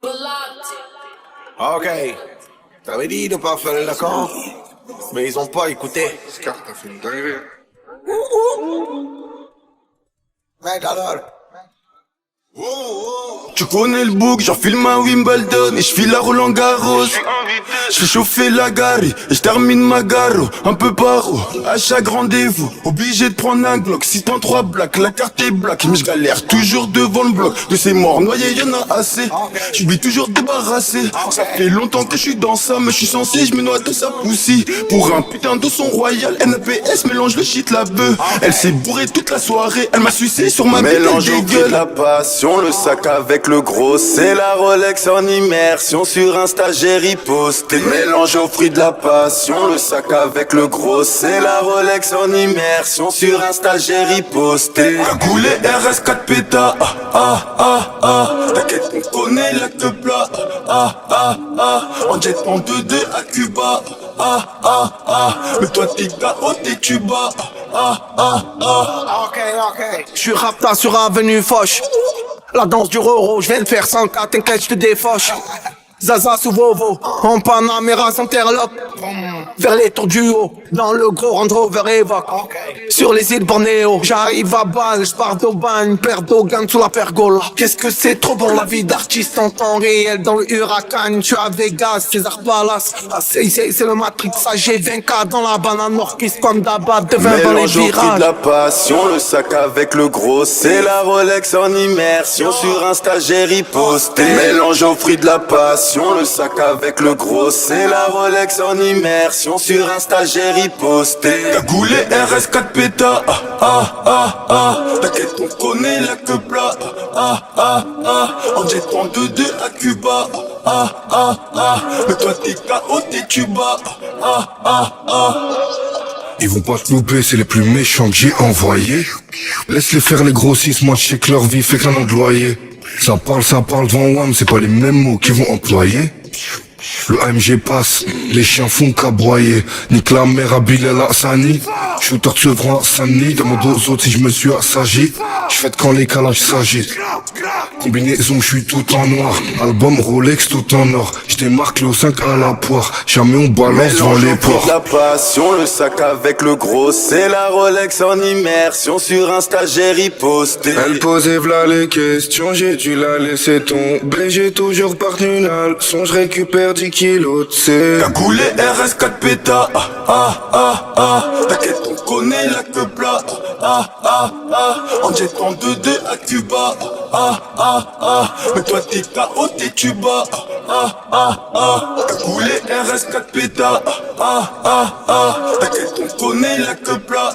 Ok, t'avais dit de pas faire le l'accord, mais ils ont pas écouté. Scar, t'as fait une dinguerie. Mec alors. Tu connais le bouc, j'enfile ma Wimbledon et j'file la Roland Garros. J'fais chauffer la gare et j'termine ma garo, un peu paro. À chaque rendez-vous, obligé de prendre un Glock 6.3 black, la carte est black. Mais j'galère toujours devant le bloc. De ces morts noyés y'en a assez. J'oublie toujours débarrassé. Ça fait longtemps que j'suis dans ça, mais j'suis censé, j'me noie de sa poussie. Pour un putain de son royal, NAPS mélange le shit la bœuf. Elle s'est bourrée toute la soirée, elle m'a sucé sur ma mélange putain au de prix de gueule. la passion, le sac avec le gros, c'est la Rolex en immersion. Sur Insta j'ai riposté. Mélange au fruit de la passion, le sac avec le gros, c'est la Rolex en immersion. Sur Insta j'ai riposté. Cagoulé RS4 péta, t'inquiète on connaît l'acte plat, en jet en 2-2 à Cuba, mais toi t'es KO, t'es Cuba, Ok. J'suis rapta sur Avenue Foch. La danse du Roro, j'viens de faire 100K, t'inquiète j'te défoche. Zaza sous Vovo, en Panamera s'interloque. Vers les tours du haut, dans le gros Range Rover Evoque. Sur les îles Bornéo, j'arrive à Bâle, j'pars d'Aubagne, père d'Ogan sous la pergola. Qu'est-ce que c'est trop bon la vie d'artiste en temps réel dans le Huracan. J'suis à Vegas, César Palace. C'est le Matrix, AG 20K dans la banane Norquis comme d'abord devant dans les Mélange au prix de virages. la passion, le sac avec le gros, c'est la Rolex en immersion. Sur Insta j'ai riposté. Mélange au fruit de la passion, le sac avec le gros, c'est la Rolex en immersion. Sur Insta j'ai riposté. Cagoulé RS4 péta, t'inquiète on connaît l'acte plat, en jet en 2-2 à Cuba, mais toi t'es KO, t'es Cuba, Ils vont pas te louper, c'est les plus méchants que j'ai envoyés. Laisse-les faire les grossistes, moi je sais que leur vie fait qu'un employé. Ça parle devant WAM, c'est pas les mêmes mots qu'ils vont employer. Le AMG passe, les chiens font qu'aboyer. Nique la mère à Bilal Hassani. Shooter de Sevran Hassani. Demande aux autres si je me suis assagi. J'fête quand les calages s'agitent. Combinaison, j'suis tout en noir. Album Rolex tout en or. J'démarque le 5 à la poire. Jamais on balance devant Mélange les au prix de ports. la passion, le sac avec le gros, c'est la Rolex en immersion. Sur Insta j'ai riposté. Elle posait v'là les questions, j'ai dû la laisser tomber. J'ai toujours partenu la leçon, je récupère 10 kilos de C. Cagoulé RS4 péta, t'inquiète on connaît l'acte plat, en jet en 2-2 à Cuba, mais toi t'es KO, t'es Cuba, Cagoulé RS4 péta, t'inquiète on connaît l'acte plat,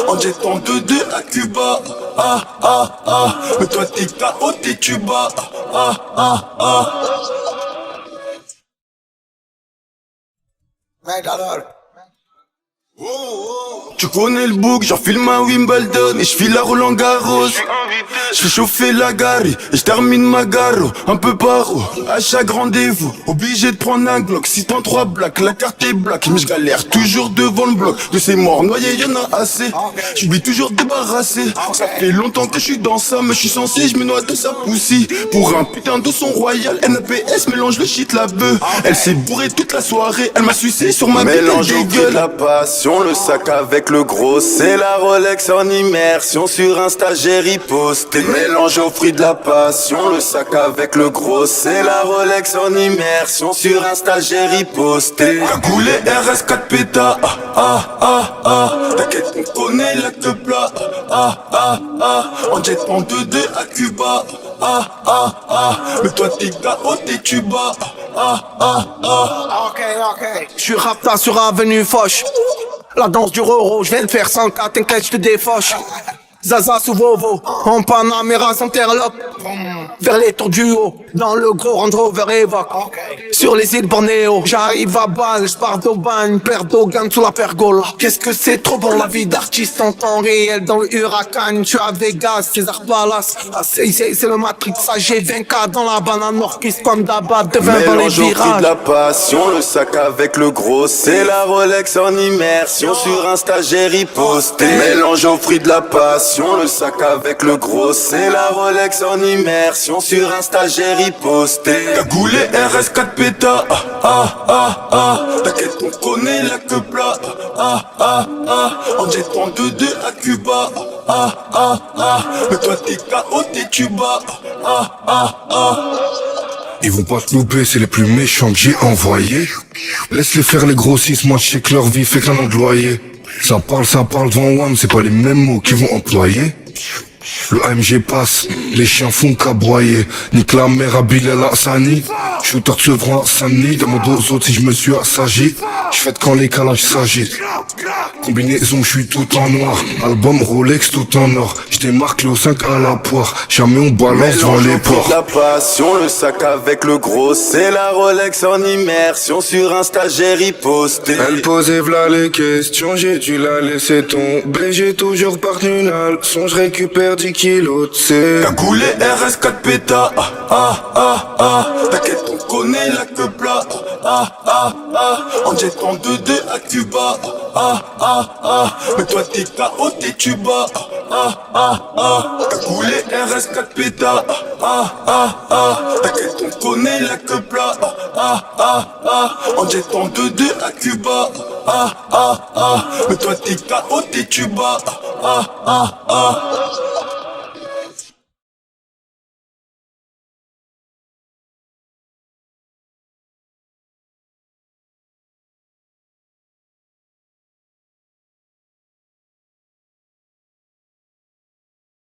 en jet en 2-2 à Cuba, mais toi t'es KO, t'es Cuba, Mec alors. Tu connais le bouc, j'enfile ma Wimbledon et j'file la Roland Garros. J'fais chauffer la gare et j'termine ma garo, un peu paro. À chaque rendez-vous, obligé de prendre un Glock 6.3 black, la carte est black. Mais j'galère toujours devant le bloc. De ces morts noyés y'en a assez. J'oublie toujours débarrassé. Ça fait longtemps que j'suis dans ça, mais j'suis censé, j'me noie de sa poussie. Pour un putain de son royal, NAPS mélange le shit la bœuf. Elle s'est bourrée toute la soirée, elle m'a sucé sur ma putain Mélange de au prix de gueule. la passion, le sac avec le gros, c'est la Rolex en immersion. Sur Insta j'ai riposté. Mélange au fruit de la passion, le sac avec le gros, c'est la Rolex en immersion. Sur Insta j'ai riposté. Cagoulé RS4 péta, t'inquiète on connaît l'acte plat, en jet en 2-2 à Cuba, mais toi t'es KO, t'es Cuba, Ok. J'suis rapta sur Avenue Foch. La danse du Roro, j'viens de faire 100K, t'inquiète j'te défoche. Zaza sous Vovo, en Panamera s'interloque. Vers les tours du haut, dans le gros Range Rover Evoque. Sur les îles Bornéo, j'arrive à Bâle, j'pars d'Aubagne, père d'Ogan sous la pergola. Qu'est-ce que c'est trop bon la vie d'artiste en temps réel dans le Huracan. J'suis à Vegas, César Palace. C'est le Matrix, AG 20K dans la banane Norquis comme d'abord devant dans les Mélange au prix de virages. la passion, le sac avec le gros, c'est la Rolex en immersion. Sur Insta j'ai riposté. Mélange au fruit de la passion, le sac avec le gros, c'est la Rolex en immersion. immersion sur Insta, j'ai riposté. Cagoulé RS4 péta, t'inquiète on connaît la que plat, en jet en 2-2 à Cuba, mais toi t'es KO, t'es tuba, Ils vont pas te louper, c'est les plus méchants que j'ai envoyés. Laisse-les faire les grossistes, moi je sais que leur vie fait qu'un employé. Ça parle devant WAM, c'est pas les mêmes mots qu'ils vont employer. Le AMG passe, les chiens font qu'aboyer. Nique la mère à Bilal Hassani. Shooter de Sevran Hassani. Demande aux autres si je me suis assagi. J'fête quand les calages s'agitent. Combinaison, j'suis tout en noir. Album Rolex tout en or. J'démarque le 5 à la poire. Jamais on balance devant les ports. La passion, le sac avec le gros, c'est la Rolex en immersion sur Insta, j'ai riposté. Elle posait v'là les questions, j'ai dû la laisser tomber. J'ai toujours partenu une leçon, je récupère 10 kilos de C. Cagoulé RS4 péta, t'inquiète on connaît la que plat, en jet en 2-2 à Cuba, mais toi t'es KO, t'es tuba, cagoulé RS4 péta, t'inquiète on connaît la que plat, en jet en 2-2 à Cuba, mais toi t'es KO, t'es tuba,